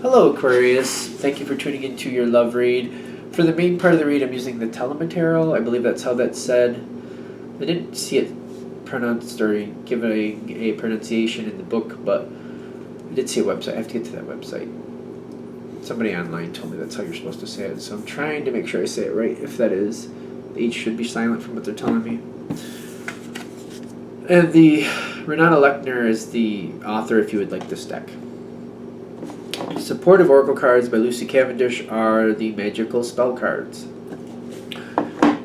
Hello, Aquarius. Thank you for tuning into your love read. For the main part of the read, I'm using the telematerial. I believe that's how that's said. I didn't see it pronounced or given a pronunciation in the book, but I did see a website. I have to get to that website. Somebody online told me that's how you're supposed to say it, so I'm trying to make sure I say it right. If that is, the H should be silent from what they're telling me. And the Renata Lechner is the author if you would like this deck. Supportive Oracle cards by Lucy Cavendish are the magical spell cards.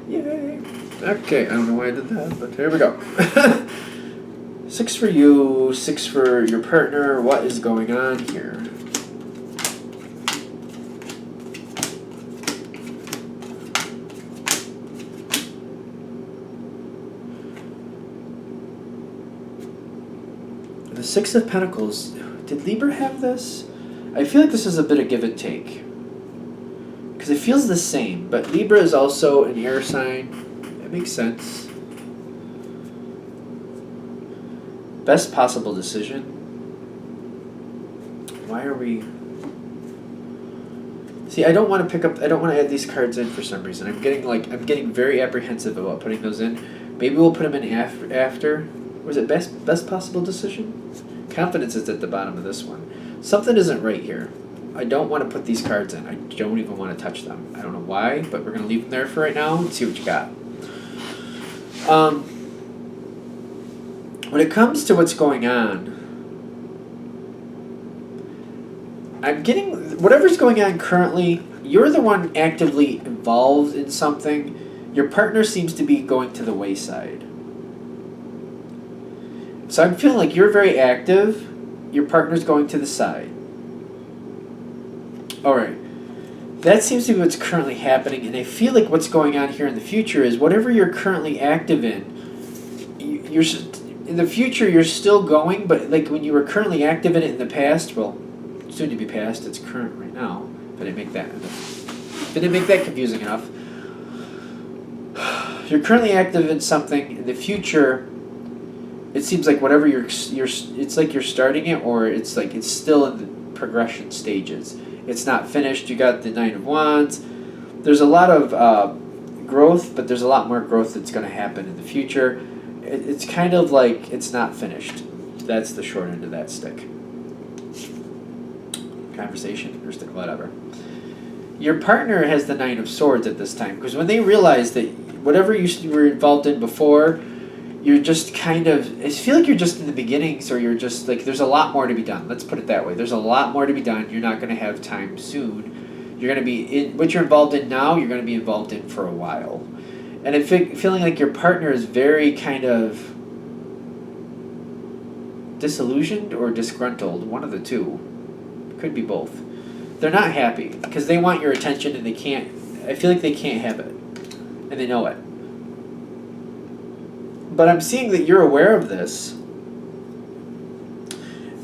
Yay! Okay, I don't know why I did that, but here we go. 6 for you, 6 for your partner. What is going on here? The 6 of Pentacles. Did Libra have this? I feel like this is a bit of give and take. Because it feels the same, but Libra is also an air sign. That makes sense. Best possible decision. Why are we... See, I don't want to add these cards in for some reason. I'm getting very apprehensive about putting those in. Maybe we'll put them in after. Was it best possible decision? Confidence is at the bottom of this one. Something isn't right here. I don't want to put these cards in. I don't even want to touch them. I don't know why, but we're going to leave them there for right now and see what you got. When it comes to what's going on, I'm getting... Whatever's going on currently, you're the one actively involved in something. Your partner seems to be going to the wayside. So I'm feeling like you're very active. Your partner's going to the side. Alright. That seems to be what's currently happening, and I feel like what's going on here in the future is whatever you're currently active in, you're in the future you're still going, but like when you were currently active in it in the past, well, soon to be past, it's current right now. If I didn't make that confusing enough. You're currently active in something. In the future, it seems like whatever it's like you're starting it, or it's like it's still in the progression stages. It's not finished. You got the Nine of Wands. There's a lot of growth, but there's a lot more growth that's going to happen in the future. It's kind of like it's not finished. That's the short end of that stick. Conversation or stick, whatever. Your partner has the Nine of Swords at this time, because when they realize that whatever you were involved in before, you're just kind of... I feel like you're just in the beginnings, or you're just like... There's a lot more to be done. Let's put it that way. There's a lot more to be done. You're not going to have time soon. You're going to be... what you're involved in now, you're going to be involved in for a while. And I'm feeling like your partner is very kind of... disillusioned or disgruntled. One of the two. Could be both. They're not happy, because they want your attention and they can't... I feel like they can't have it. And they know it. But I'm seeing that you're aware of this,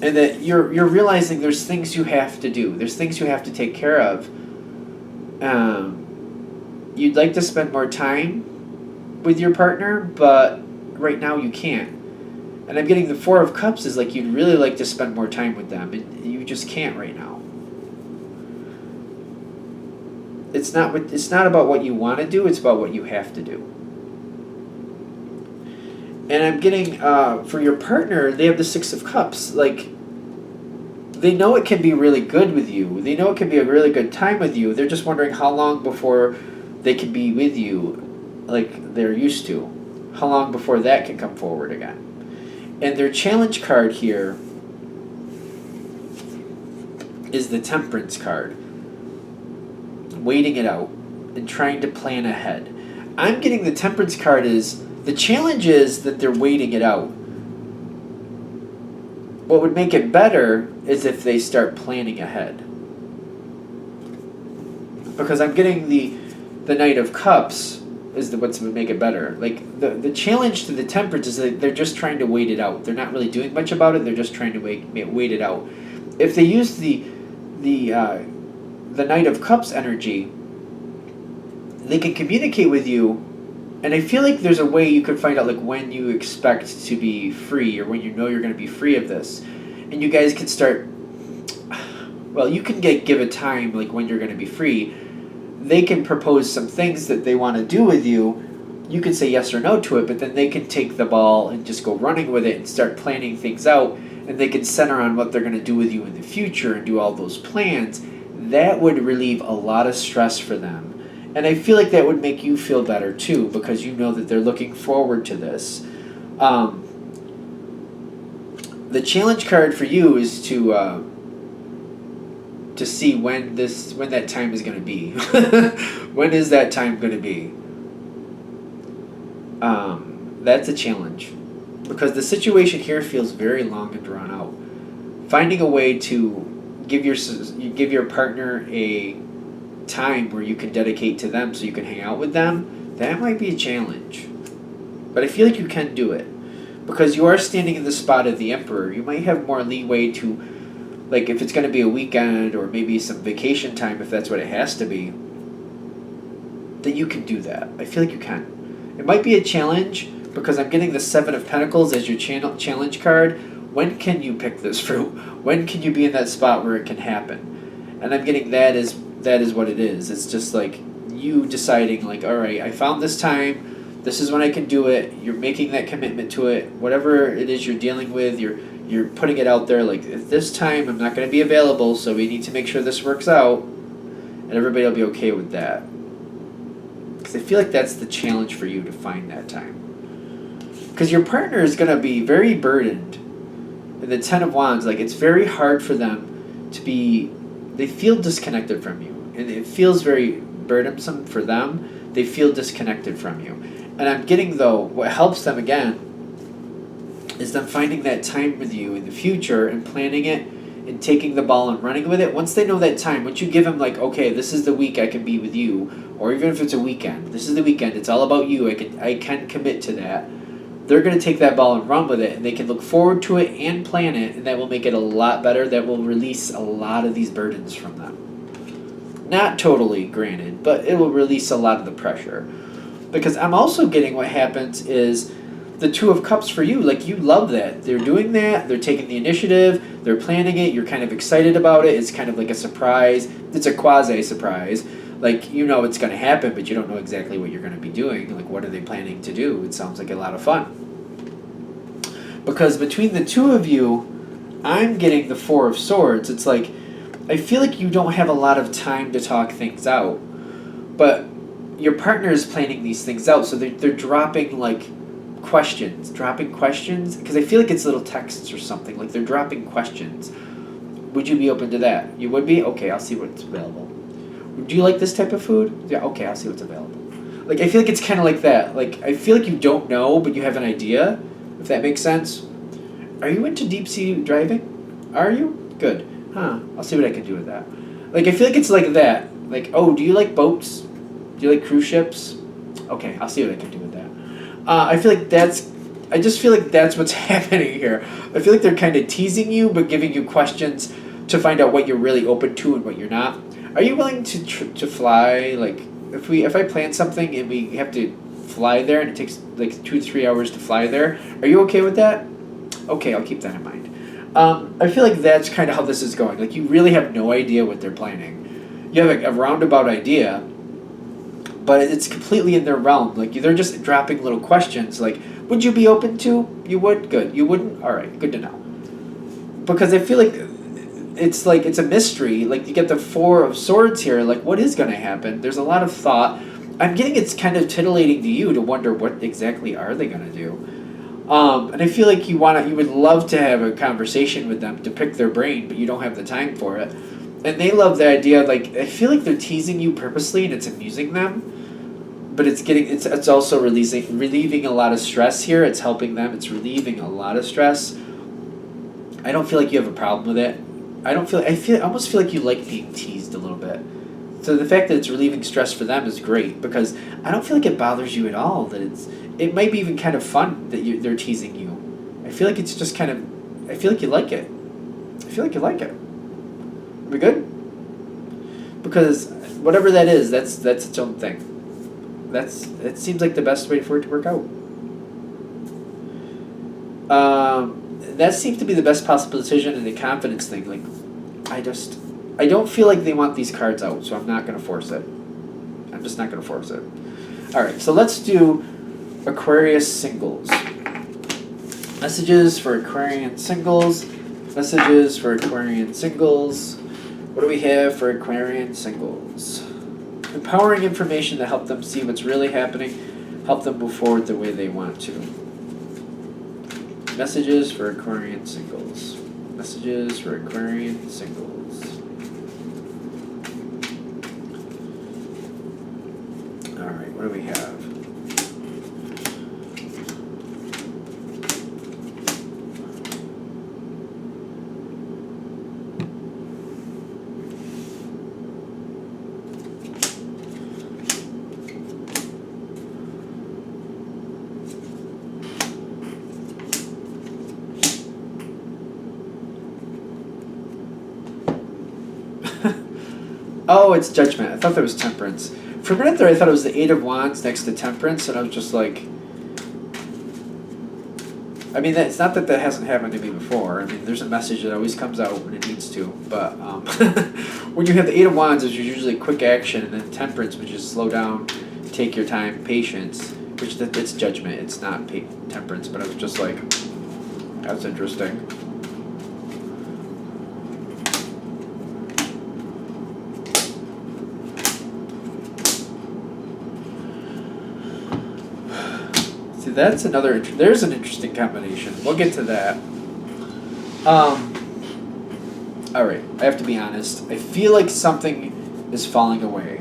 and that you're realizing there's things you have to do. There's things you have to take care of. You'd like to spend more time with your partner, but right now you can't. And I'm getting the Four of Cups is like you'd really like to spend more time with them, and you just can't right now. It's not about what you want to do, it's about what you have to do. And I'm getting, for your partner, they have the Six of Cups. Like, they know it can be really good with you. They know it can be a really good time with you. They're just wondering how long before they can be with you like they're used to. How long before that can come forward again. And their challenge card here is the Temperance card. Waiting it out and trying to plan ahead. I'm getting the Temperance card is... The challenge is that they're waiting it out. What would make it better is if they start planning ahead. Because I'm getting the Knight of Cups is what's going to make it better. Like the challenge to the Temperance is that they're just trying to wait it out. They're not really doing much about it. They're just trying to wait it out. If they use the Knight of Cups energy, they can communicate with you. And I feel like there's a way you could find out like when you expect to be free, or when you know you're going to be free of this. And you guys can start... well, you can give a time like when you're going to be free. They can propose some things that they want to do with you. You can say yes or no to it, but then they can take the ball and just go running with it and start planning things out, and they can center on what they're going to do with you in the future and do all those plans. That would relieve a lot of stress for them. And I feel like that would make you feel better too, because you know that they're looking forward to this. The challenge card for you is to see when that time is going to be. When is that time going to be? That's a challenge, because the situation here feels very long and drawn out. Finding a way to give your partner a time where you can dedicate to them so you can hang out with them, that might be a challenge. But I feel like you can do it, because you are standing in the spot of the emperor. You might have more leeway to, like, if it's going to be a weekend or maybe some vacation time, if that's what it has to be, then you can do that. I feel like you can. It might be a challenge, because I'm getting the Seven of Pentacles as your challenge card. When can you pick this fruit? When can you be in that spot where it can happen? And I'm getting that is what it is. It's just like you deciding, like, all right, I found this time. This is when I can do it. You're making that commitment to it. Whatever it is you're dealing with, you're putting it out there. Like, at this time, I'm not going to be available, so we need to make sure this works out, and everybody will be okay with that. Because I feel like that's the challenge for you, to find that time. Because your partner is going to be very burdened. And the Ten of Wands, like, it's very hard for them to be, they feel disconnected from you. And it feels very burdensome for them. They feel disconnected from you. And I'm getting, though, what helps them, again, is them finding that time with you in the future and planning it and taking the ball and running with it. Once they know that time, once you give them, like, okay, this is the week I can be with you, or even if it's a weekend, this is the weekend, it's all about you, I can commit to that. They're going to take that ball and run with it, and they can look forward to it and plan it, and that will make it a lot better. That will release a lot of these burdens from them. Not totally, granted, but it will release a lot of the pressure. Because I'm also getting what happens is the Two of Cups for you. Like, you love that. They're doing that. They're taking the initiative. They're planning it. You're kind of excited about it. It's kind of like a surprise. It's a quasi-surprise. Like, you know it's going to happen, but you don't know exactly what you're going to be doing. Like, what are they planning to do? It sounds like a lot of fun. Because between the two of you, I'm getting the Four of Swords. It's like, I feel like you don't have a lot of time to talk things out. But your partner is planning these things out, so they're dropping, like, questions. Because I feel like it's little texts or something. Like, they're dropping questions. Would you be open to that? You would be? Okay, I'll see what's available. Do you like this type of food? Yeah, okay, I'll see what's available. Like, I feel like it's kind of like that. Like, I feel like you don't know, but you have an idea, if that makes sense. Are you into deep sea driving? Are you? Good. Huh, I'll see what I can do with that. Like, I feel like it's like that. Like, oh, do you like boats? Do you like cruise ships? Okay, I'll see what I can do with that. I just feel like that's what's happening here. I feel like they're kind of teasing you, but giving you questions to find out what you're really open to and what you're not. Are you willing to fly? Like, if I plan something and we have to fly there and it takes like 2 to 3 hours to fly there, are you okay with that? Okay, I'll keep that in mind. I feel like that's kind of how this is going. Like, you really have no idea what they're planning. You have a roundabout idea, but it's completely in their realm. Like, they're just dropping little questions. Like, would you be open to? You would? Good. You wouldn't? All right, good to know. Because I feel like it's a mystery. Like, you get the Four of Swords here. Like, what is going to happen? There's a lot of thought. I'm getting it's kind of titillating to you to wonder what exactly are they going to do. And I feel like you would love to have a conversation with them to pick their brain, but you don't have the time for it. And they love the idea. Like, I feel like they're teasing you purposely, and it's amusing them. But it's also relieving a lot of stress here. It's helping them. It's relieving a lot of stress. I don't feel like you have a problem with it. I almost feel like you like being teased a little bit. So the fact that it's relieving stress for them is great, because I don't feel like it bothers you at all. That it might be even kind of fun that they're teasing you. I feel like it's just kind of, I feel like you like it. Are we good? Because whatever that is, that's its own thing. It seems like the best way for it to work out. That seems to be the best possible decision, and the confidence thing. Like, I don't feel like they want these cards out, so I'm not going to force it. I'm just not going to force it. All right, so let's do Aquarius singles. Messages for Aquarian singles. Messages for Aquarian singles. What do we have for Aquarian singles? Empowering information to help them see what's really happening, help them move forward the way they want to. Messages for Aquarian singles. Messages for Aquarian singles. All right, what do we have? Oh, it's Judgment. I thought that was Temperance. For a minute there, I thought it was the Eight of Wands next to Temperance, and I was just like... I mean, it's not that that hasn't happened to me before. I mean, there's a message that always comes out when it needs to. But when you have the Eight of Wands, it's usually quick action, and then Temperance, which is slow down, take your time, patience, which it's Judgment. It's not Temperance, but I was just like, that's interesting. That's another. There's an interesting combination. We'll get to that. All right. I have to be honest. I feel like something is falling away.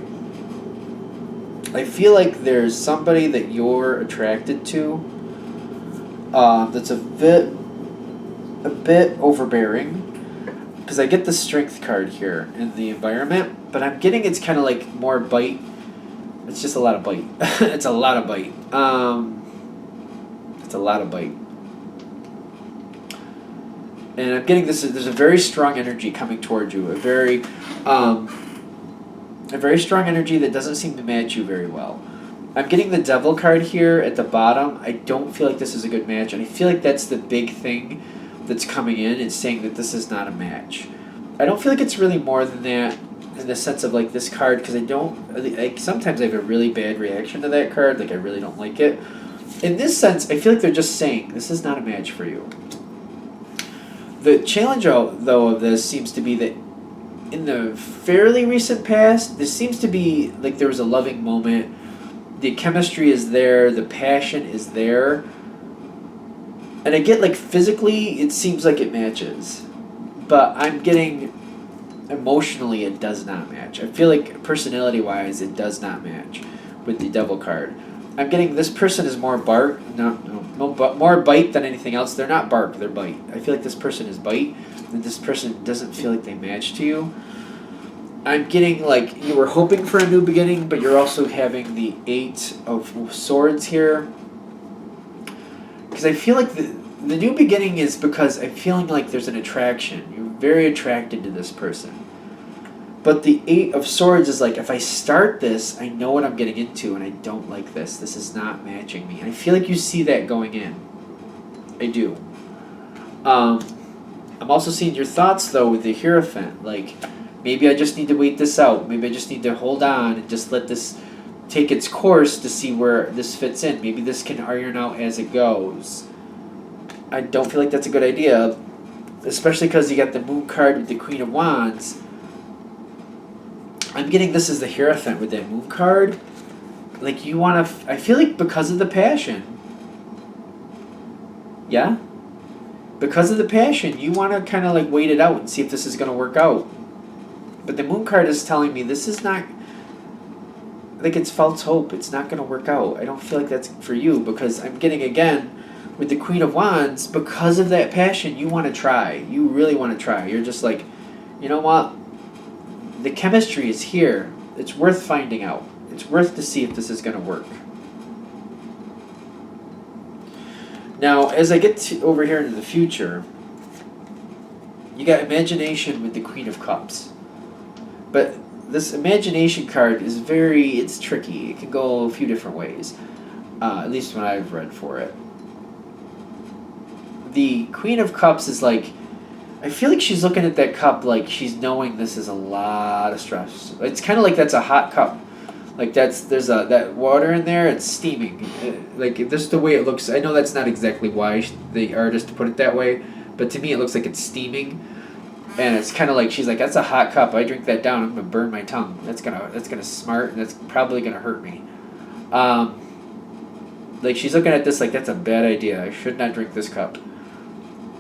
I feel like there's somebody that you're attracted to. That's a bit overbearing. Because I get the Strength card here in the environment, but I'm getting it's kind of like more bite. It's just a lot of bite. It's a lot of bite. It's a lot of bite. And I'm getting this, there's a very strong energy coming towards you. A very strong energy that doesn't seem to match you very well. I'm getting the Devil card here at the bottom. I don't feel like this is a good match. And I feel like that's the big thing that's coming in. It's saying that this is not a match. I don't feel like it's really more than that in the sense of like this card. Because sometimes I have a really bad reaction to that card. Like I really don't like it. In this sense, I feel like they're just saying, this is not a match for you. The challenge, though, of this seems to be that in the fairly recent past, this seems to be like there was a loving moment. The chemistry is there. The passion is there. And I get like physically, it seems like it matches. But I'm getting emotionally, it does not match. I feel like personality-wise, it does not match with the Devil card. I'm getting this person is more bark, more bite than anything else. They're not bark, they're bite. I feel like this person is bite, and this person doesn't feel like they match to you. I'm getting like you were hoping for a new beginning, but you're also having the Eight of Swords here. Because I feel like the new beginning is because I'm feeling like there's an attraction. You're very attracted to this person. But the Eight of Swords is like, if I start this, I know what I'm getting into, and I don't like this. This is not matching me. And I feel like you see that going in. I do. I'm also seeing your thoughts, though, with the Hierophant. Like, maybe I just need to wait this out. Maybe I just need to hold on and just let this take its course to see where this fits in. Maybe this can iron out as it goes. I don't feel like that's a good idea, especially because you got the Moon card with the Queen of Wands. I'm getting this as the Hierophant with that Moon card. Like, you want to... I feel like because of the passion. Yeah? Because of the passion, you want to kind of, like, wait it out and see if this is going to work out. But the Moon card is telling me this is not... Like, it's false hope. It's not going to work out. I don't feel like that's for you because I'm getting, again, with the Queen of Wands, because of that passion, you want to try. You really want to try. You're just like, you know what? The chemistry is here. It's worth finding out. It's worth to see if this is going to work. Now, as I get over here into the future, you got Imagination with the Queen of Cups. But this Imagination card is it's tricky. It can go a few different ways, at least when I've read for it. The Queen of Cups is like, I feel like she's looking at that cup like she's knowing this is a lot of stress. It's kind of like that's a hot cup. Like there's that water in there. It's steaming. Like this is the way it looks. I know that's not exactly why the artist put it that way, but to me it looks like it's steaming, and it's kind of like she's like, that's a hot cup. I drink that down, I'm gonna burn my tongue. That's gonna smart, and that's probably gonna hurt me. Like she's looking at this like that's a bad idea. I should not drink this cup.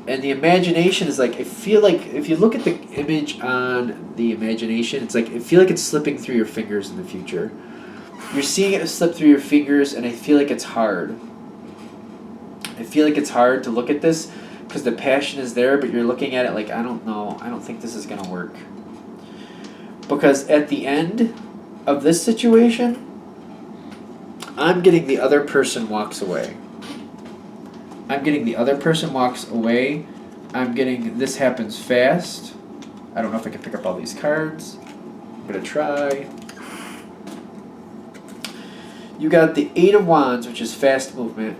And the imagination is like, I feel like if you look at the image on the imagination, it's like I feel like it's slipping through your fingers in the future. You're seeing it slip through your fingers, and I feel like it's hard. I feel like it's hard to look at this because the passion is there, but you're looking at it like, I don't know, I don't think this is going to work. Because at the end of this situation, I'm getting the other person walks away. I'm getting the other person walks away. I'm getting this happens fast. I don't know if I can pick up all these cards. I'm going to try. You got the Eight of Wands, which is fast movement.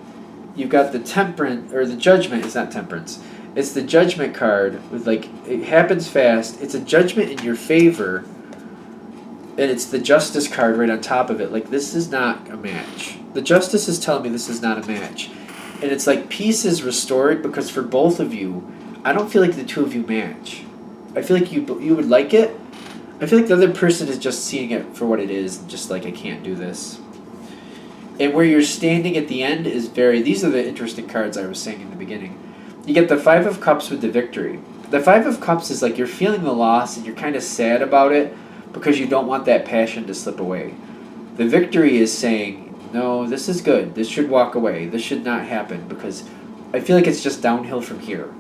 You've got the Temperance, or the Judgment. It's not Temperance. It's the Judgment card with like, it happens fast. It's a judgment in your favor. And it's the Justice card right on top of it. Like, this is not a match. The Justice is telling me this is not a match. And it's like peace is restored because for both of you, I don't feel like the two of you match. I feel like you would like it. I feel like the other person is just seeing it for what it is, just like, I can't do this. And where you're standing at the end is these are the interesting cards I was saying in the beginning. You get the Five of Cups with the Victory. The Five of Cups is like you're feeling the loss and you're kind of sad about it because you don't want that passion to slip away. The Victory is saying, no, this is good. This should walk away. This should not happen because I feel like it's just downhill from here.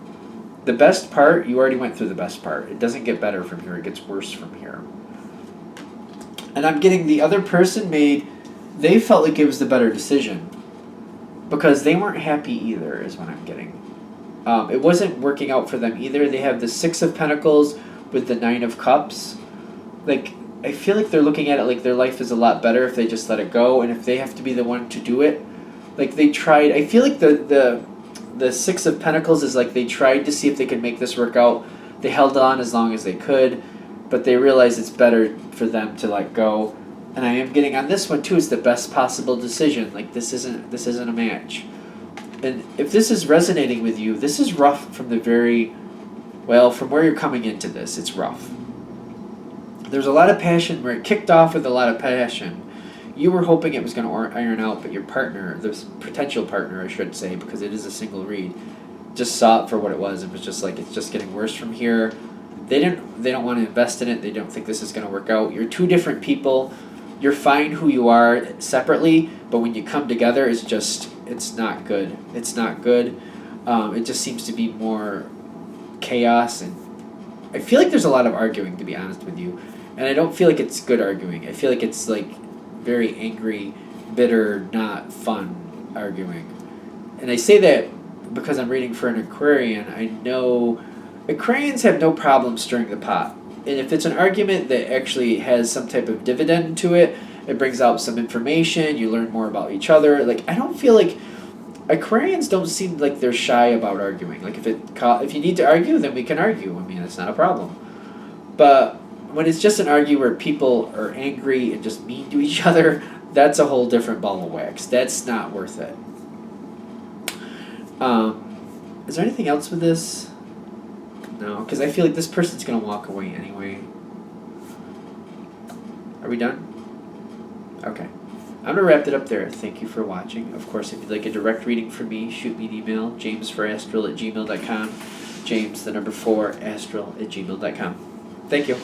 The best part, you already went through the best part. It doesn't get better from here. It gets worse from here. And I'm getting the other person they felt like it was the better decision because they weren't happy either is what I'm getting. It wasn't working out for them either. They have the Six of Pentacles with the Nine of Cups. Like, I feel like they're looking at it like their life is a lot better if they just let it go, and if they have to be the one to do it. Like, they tried. I feel like the Six of Pentacles is like they tried to see if they could make this work out. They held on as long as they could, but they realized it's better for them to let go. And I am getting on this one too, it's the best possible decision. Like, this isn't a match. And if this is resonating with you, this is rough from from where you're coming into this, it's rough. There's a lot of passion where it kicked off with a lot of passion. You were hoping it was going to iron out, but your partner, the potential partner, I should say, because it is a single read, just saw it for what it was. It was just like, it's just getting worse from here. They don't want to invest in it. They don't think this is going to work out. You're two different people. You're fine who you are separately, but when you come together, it's not good. It's not good. It just seems to be more chaos, and I feel like there's a lot of arguing, to be honest with you. And I don't feel like it's good arguing. I feel like it's like very angry, bitter, not fun arguing. And I say that because I'm reading for an Aquarian. I know Aquarians have no problem stirring the pot. And if it's an argument that actually has some type of dividend to it, it brings out some information, you learn more about each other. Like, I don't feel like Aquarians don't seem like they're shy about arguing. Like, if you need to argue, then we can argue. I mean, it's not a problem. But when it's just an argue where people are angry and just mean to each other, that's a whole different ball of wax. That's not worth it. Is there anything else with this? No, because I feel like this person's going to walk away anyway. Are we done? Okay. I'm going to wrap it up there. Thank you for watching. Of course, if you'd like a direct reading from me, shoot me an email, jamesforastral@gmail.com. James, the number 4, astral@gmail.com. Thank you.